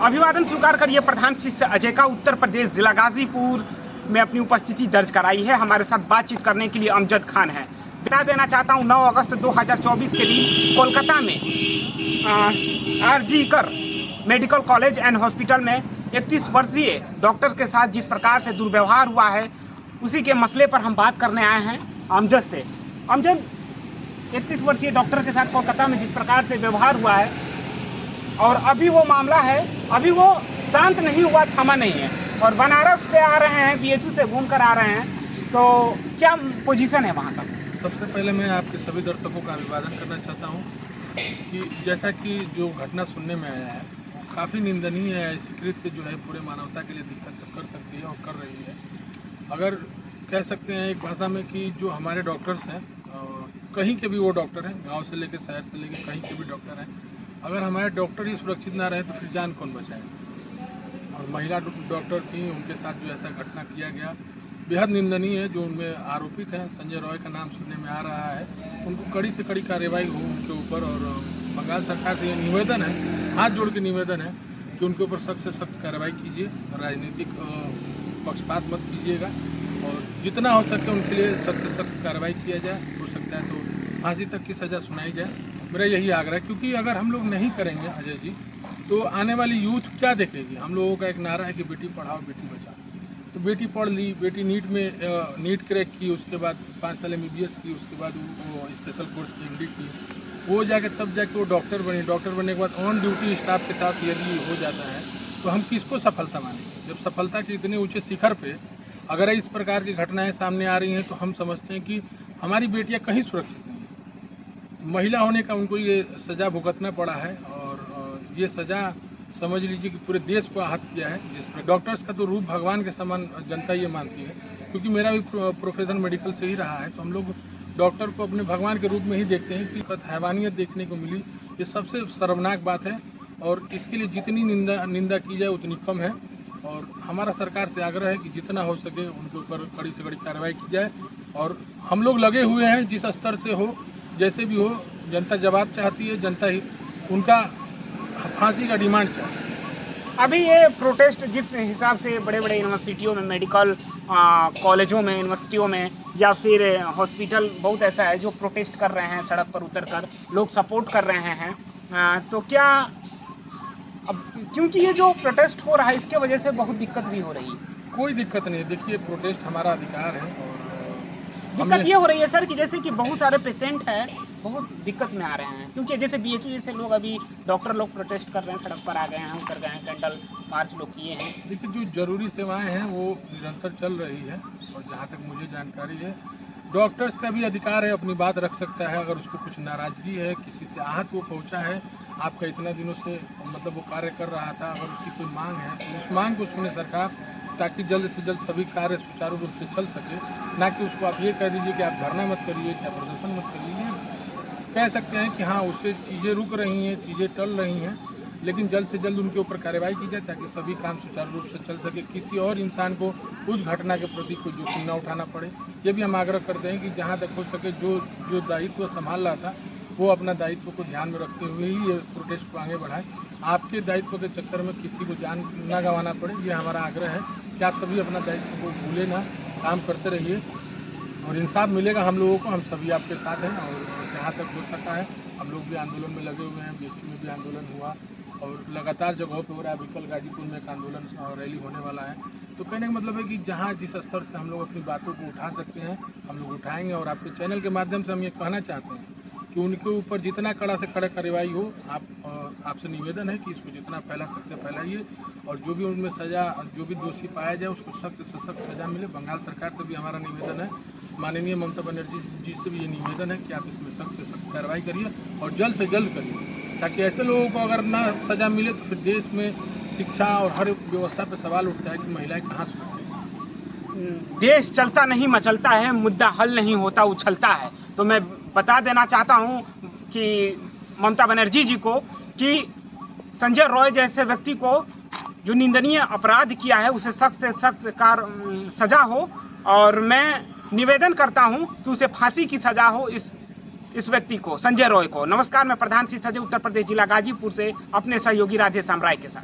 अभिवादन स्वीकार करिए प्रधान शिष्य अजय का। उत्तर प्रदेश जिला गाजीपुर में अपनी उपस्थिति दर्ज कराई है। हमारे साथ बातचीत करने के लिए अमजद खान है। बता देना चाहता हूं 9 अगस्त 2024 के दिन कोलकाता में आरजी-कर मेडिकल कॉलेज एंड हॉस्पिटल में 31 वर्षीय डॉक्टर के साथ जिस प्रकार से दुर्व्यवहार हुआ है, उसी के मसले पर हम बात करने आए हैं अमजद से। अमजद, 31 वर्षीय डॉक्टर के साथ कोलकाता में जिस प्रकार से व्यवहार हुआ है और अभी वो मामला है, अभी वो शांत नहीं हुआ, थमा नहीं है और बनारस से आ रहे हैं, बीएचयू से घूम कर आ रहे हैं, तो क्या पोजीशन है वहाँ का? सबसे पहले मैं आपके सभी दर्शकों का अभिवादन करना चाहता हूँ कि जैसा कि जो घटना सुनने में आया है वो काफ़ी निंदनीय है। ऐसी कृत्य जो है पूरे मानवता के लिए दिक्कत कर सकती है और कर रही है। अगर कह सकते हैं एक भाषा में कि जो हमारे डॉक्टर्स हैं, कहीं के भी वो डॉक्टर हैं, गांव से लेकर शहर से लेकर कहीं के भी डॉक्टर हैं, अगर हमारे डॉक्टर ही सुरक्षित ना रहे तो फिर जान कौन बचाए। और महिला डॉक्टर थी, उनके साथ जो ऐसा घटना किया गया बेहद निंदनीय है। जो उनमें आरोपित हैं, संजय रॉय का नाम सुनने में आ रहा है, उनको कड़ी से कड़ी कार्रवाई हो उनके ऊपर। और बंगाल सरकार से ये निवेदन है, हाथ जोड़ के निवेदन है कि उनके ऊपर सख्त से सख्त कार्रवाई कीजिए, राजनीतिक पक्षपात मत कीजिएगा और जितना हो सके उनके लिए सख्त से सख्त कार्रवाई किया जाए। हो सकता है तो फांसी तक की सज़ा सुनाई जाए। मेरा यही आग्रह है, क्योंकि अगर हम लोग नहीं करेंगे अजय जी, तो आने वाली यूथ क्या देखेगी। हम लोगों का एक नारा है कि बेटी पढ़ाओ बेटी बचाओ। तो बेटी पढ़ ली, बेटी नीट में नीट क्रैक की, उसके बाद 5 साल MBBS की, उसके बाद वो स्पेशल कोर्स की MD की, वो जाके तब जाके वो डॉक्टर बनी। डॉक्टर बनने के बाद ऑन ड्यूटी स्टाफ के साथ यदि हो जाता है तो हम किसको सफलता मानेंगे। जब सफलता के इतने ऊँचे शिखर पे अगर इस प्रकार की घटनाएं सामने आ रही हैं तो हम समझते हैं कि हमारी बेटियां कहीं सुरक्षित नहीं हैं। महिला होने का उनको ये सज़ा भुगतना पड़ा है और ये सज़ा समझ लीजिए कि पूरे देश को आहत किया है। जिस पर डॉक्टर्स का तो रूप भगवान के समान जनता ये मानती है, क्योंकि मेरा भी प्रोफेशन मेडिकल से ही रहा है, तो हम लोग डॉक्टर को अपने भगवान के रूप में ही देखते हैं कि हैवानियत देखने को मिली। ये सबसे शर्मनाक बात है और इसके लिए जितनी निंदा की जाए उतनी कम है। और हमारा सरकार से आग्रह है कि जितना हो सके उनके ऊपर कड़ी से कड़ी कार्रवाई की जाए। और हम लोग लगे हुए हैं, जिस स्तर से हो, जैसे भी हो, जनता जवाब चाहती है, जनता ही उनका फांसी का डिमांड चाहती है। अभी ये प्रोटेस्ट जिस हिसाब से बड़े बड़े यूनिवर्सिटियों में, मेडिकल कॉलेजों में, यूनिवर्सिटियों में या फिर हॉस्पिटल, बहुत ऐसा है जो प्रोटेस्ट कर रहे हैं, सड़क पर उतर कर लोग सपोर्ट कर रहे हैं, तो क्या अब क्योंकि ये जो प्रोटेस्ट हो रहा है इसके वजह से बहुत दिक्कत भी हो रही है? कोई दिक्कत नहीं है। देखिए, प्रोटेस्ट हमारा अधिकार है और दिक्कत ये हो रही है सर कि जैसे कि बहुत सारे पेशेंट हैं, बहुत दिक्कत में आ रहे हैं, क्योंकि जैसे BHU जैसे लोग, अभी डॉक्टर लोग प्रोटेस्ट कर रहे हैं, सड़क पर आ गए हैं, उतर गए हैं, कैंडल मार्च लोग किए हैं। देखिए, जो जरूरी सेवाएं हैं वो निरंतर चल रही है और जहाँ तक मुझे जानकारी है, डॉक्टर्स का भी अधिकार है, अपनी बात रख सकता है। अगर उसको कुछ नाराजगी है, किसी से आहत वो पहुँचा है, आपका इतना दिनों से मतलब वो कार्य कर रहा था, अगर उसकी कोई मांग है तो उस मांग को सुने सरकार, ताकि जल्द से जल्द सभी कार्य सुचारू रूप से चल सके। ना कि उसको आप ये कह दीजिए कि आप धरना मत करिए, चाहे प्रदर्शन मत करिए। कह सकते हैं कि हाँ, उससे चीज़ें रुक रही हैं, चीज़ें टल रही हैं, लेकिन जल्द से जल्द उनके ऊपर कार्रवाई की जाए ताकि सभी काम सुचारू रूप से चल सके, किसी और इंसान को उस घटना के प्रति कोई जोखिम न उठाना पड़े। ये भी हम आग्रह करते हैं कि जहाँ तक हो सके जो दायित्व संभाल रहा था वो अपना दायित्व को ध्यान में रखते हुए ही ये प्रोटेस्ट को आगे बढ़ाए। आपके दायित्व के चक्कर में किसी को जान न गंवाना पड़े, ये हमारा आग्रह है कि आप सभी अपना दायित्व को भूले ना, काम करते रहिए और इंसाफ मिलेगा हम लोगों को। हम सभी आपके साथ हैं और जहाँ तक हो सकता है हम लोग भी आंदोलन में लगे हुए हैं। BHU में भी आंदोलन हुआ और लगातार जगहों पे हो रहा है। अभी कल गाजीपुर में एक आंदोलन और रैली होने वाला है। तो कहने का मतलब है कि जहाँ जिस स्तर से हम लोग अपनी बातों को उठा सकते हैं हम लोग उठाएंगे। और आपके चैनल के माध्यम से हम ये कहना चाहते हैं कि उनके ऊपर जितना कड़ा से कड़ा कार्रवाई हो, आपसे निवेदन है कि इसको जितना फैला सकते फैलाइए और जो भी उनमें सज़ा, जो भी दोषी पाया जाए उसको सख्त से सख्त सज़ा मिले। बंगाल सरकार से भी हमारा निवेदन है, माननीय ममता बनर्जी जी से भी ये निवेदन है कि आप इसमें सख्त से सख्त कार्रवाई करिए और जल्द से जल्द करिए, ताकि ऐसे लोगों को अगर ना सज़ा मिले तो फिर देश में शिक्षा और हर व्यवस्था पर सवाल उठता है कि महिलाएं कहाँ सुरक्षित। देश चलता नहीं मचलता है, मुद्दा हल नहीं होता उछलता है। तो मैं बता देना चाहता हूं कि ममता बनर्जी जी को कि संजय रॉय जैसे व्यक्ति को जो निंदनीय अपराध किया है उसे सख्त से सख्त सजा हो और मैं निवेदन करता हूं कि उसे फांसी की सजा हो इस व्यक्ति को, संजय रॉय को। नमस्कार, मैं प्रधान शिष्य अजय, उत्तर प्रदेश जिला गाजीपुर से अपने सहयोगी राजेश राय के साथ।